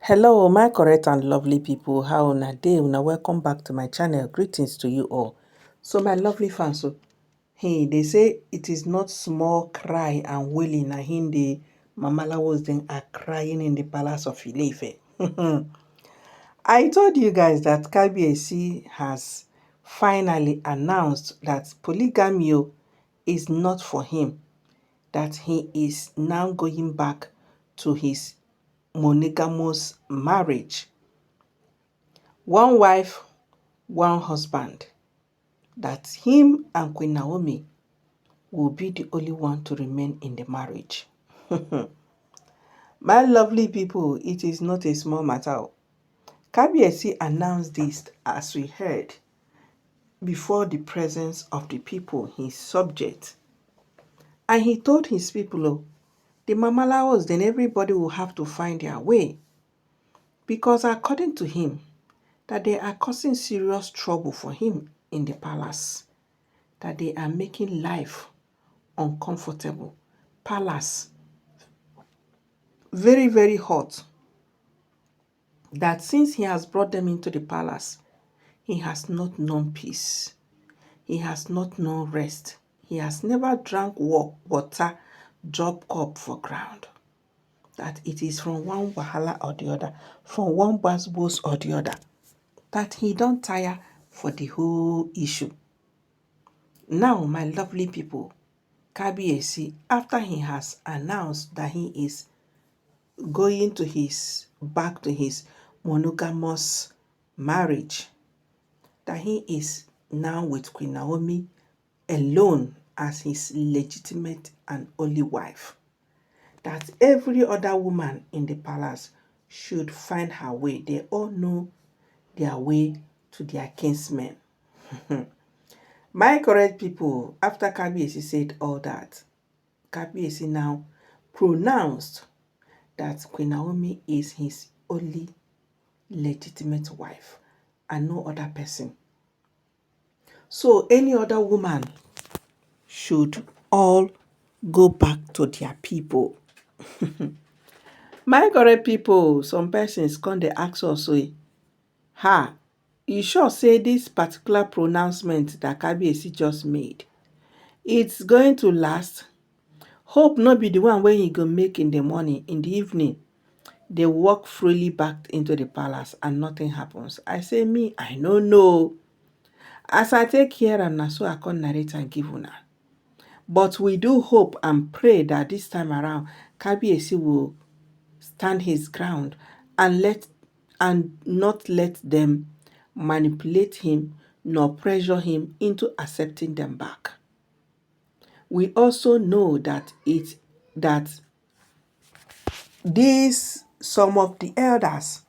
Hello, my correct and lovely people. How una dey? Una welcome back to my channel. Greetings to you all. So my lovely fans, hey, they say it is not small cry and wailing na him the Mamalawos then are crying in the palace of Ile-Ife. I told you guys that Kabiyesi has finally announced that polygamy is not for him, that he is now going back to his monogamous marriage. One wife, one husband. That him and Queen Naomi will be the only one to remain in the marriage. My lovely people, it is not a small matter. Kabiyesi announced this, as we heard, before the presence of the people, his subjects. And he told his people, the Mamalawos, then everybody will have to find their way. Because according to him, that they are causing serious trouble for him in the palace, that they are making life uncomfortable. Palace, very, very hot. That since he has brought them into the palace, he has not known peace. He has not known rest. He has never drank water, drop cup for ground. That it is from one wahala or the other, from one bus or the other, that he don't tire for the whole issue. Now, my lovely people, Kabiyesi, after he has announced that he is going back to his monogamous marriage, that he is now with Queen Naomi alone as his legitimate and only wife, that every other woman in the palace should find her way. They all know their way to their kinsmen. My correct people, after Kabiyesi said all that, Kabiyesi now pronounced that Queen Naomi is his only legitimate wife and no other person. So any other woman should all go back to their people. My correct people, some persons come dey ask us, you sure say this particular pronouncement that Kabiyesi just made, it's going to last? Hope not be the one where he go make in the morning, in the evening. They walk freely back into the palace and nothing happens. I say, me, I no know. As I take care and na so I can narrate and give una. But we do hope and pray that this time around, Kabiyesi will stand his ground and not let them manipulate him nor pressure him into accepting them back. We also know that some of the elders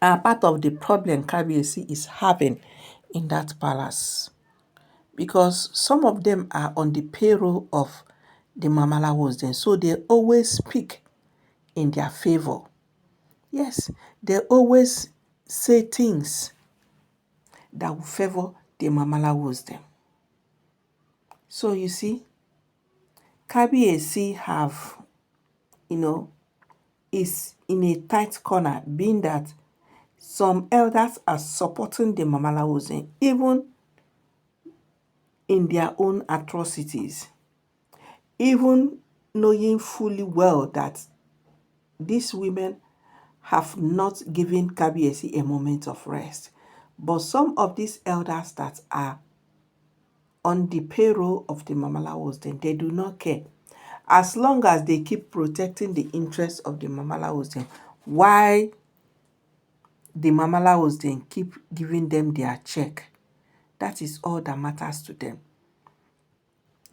are part of the problem Kabiyesi is having in that palace, because some of them are on the payroll of the Mamalawos then, so they always speak in their favor. Yes, they always say things that will favor the Mamalawos then. So you see, Kabiyesi is in a tight corner, being that some elders are supporting the Mamalawos, even in their own atrocities, even knowing fully well that these women have not given Kabiyesi a moment of rest. But some of these elders that are on the payroll of the Mamalawos, then they do not care. As long as they keep protecting the interests of the Mamalawos, then why the Mamalawos then keep giving them their check. That is all that matters to them.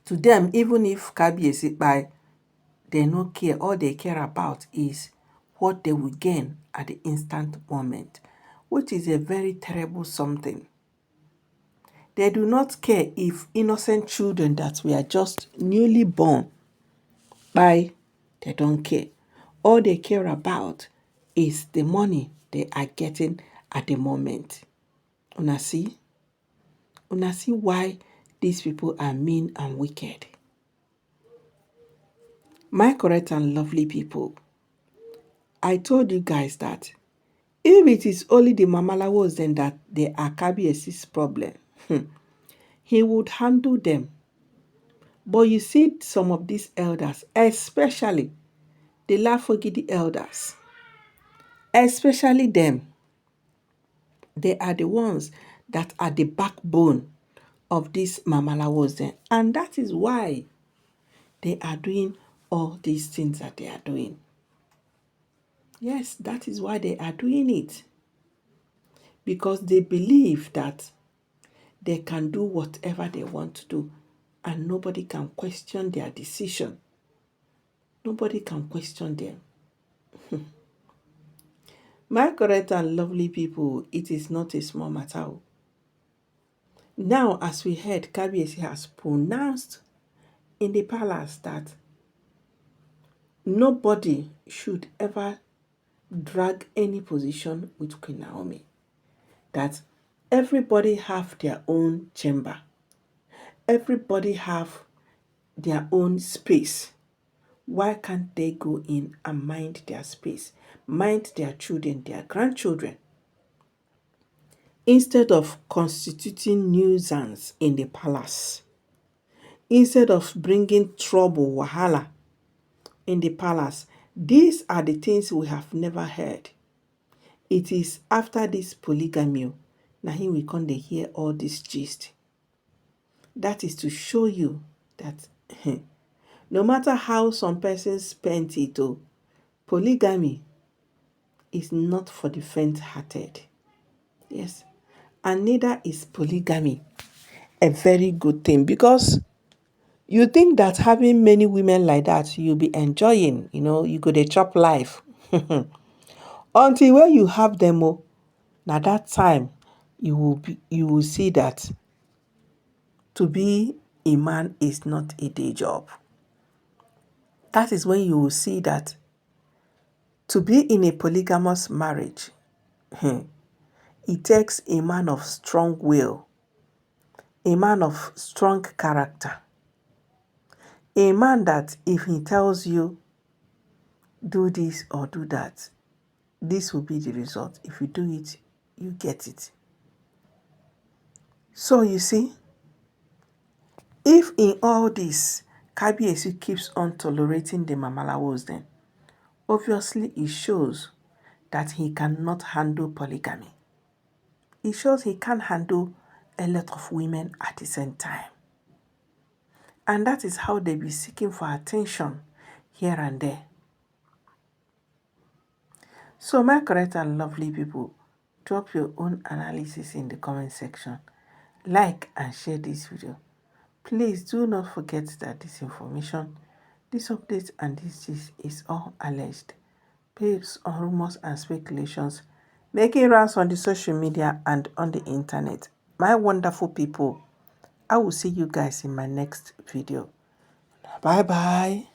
To them, even if Kabiyesi buy, they no care. All they care about is what they will gain at the instant moment, which is a very terrible something. They do not care if innocent children that were just newly born buy, they don't care. All they care about is the money they are getting at the moment. Una see why these people are mean and wicked. My correct and lovely people, I told you guys that if it is only the Mamalawos then that they are Kabiyesi's problem, he would handle them. But you see some of these elders, especially the Lafogidi elders, especially them, they are the ones that are the backbone of these Mamalawos then. And that is why they are doing all these things that they are doing. Yes, that is why they are doing it. Because they believe that they can do whatever they want to do and nobody can question their decision. Nobody can question them. My correct and lovely people, it is not a small matter. Now, as we heard, Kabiyesi has pronounced in the palace that nobody should ever drag any position with Queen Naomi. That everybody have their own chamber. Everybody have their own space. Why can't they go in and mind their space? Mind their children, their grandchildren. Instead of constituting nuisance in the palace. Instead of bringing trouble, wahala, in the palace. These are the things we have never heard. It is after this polygamy, now here we come to hear all this gist. That is to show you that no matter how some persons spent it, polygamy is not for the faint-hearted. Yes. And neither is polygamy a very good thing, because you think that having many women like that, you'll be enjoying, you go to chop life. Until when you have them, now that time you will see that to be a man is not a day job. That is when you will see that to be in a polygamous marriage, it takes a man of strong will, a man of strong character, a man that if he tells you, do this or do that, this will be the result. If you do it, you get it. So you see, if in all this, Kabiyesi keeps on tolerating the Mamalawos, then obviously it shows that he cannot handle polygamy. It shows he can't handle a lot of women at the same time. And that is how they be seeking for attention here and there. So my correct and lovely people, drop your own analysis in the comment section. Like and share this video. Please do not forget that this information, this update and this gist is all alleged, based on rumors and speculations making rounds on the social media and on the internet. My wonderful people, I will see you guys in my next video. Bye bye.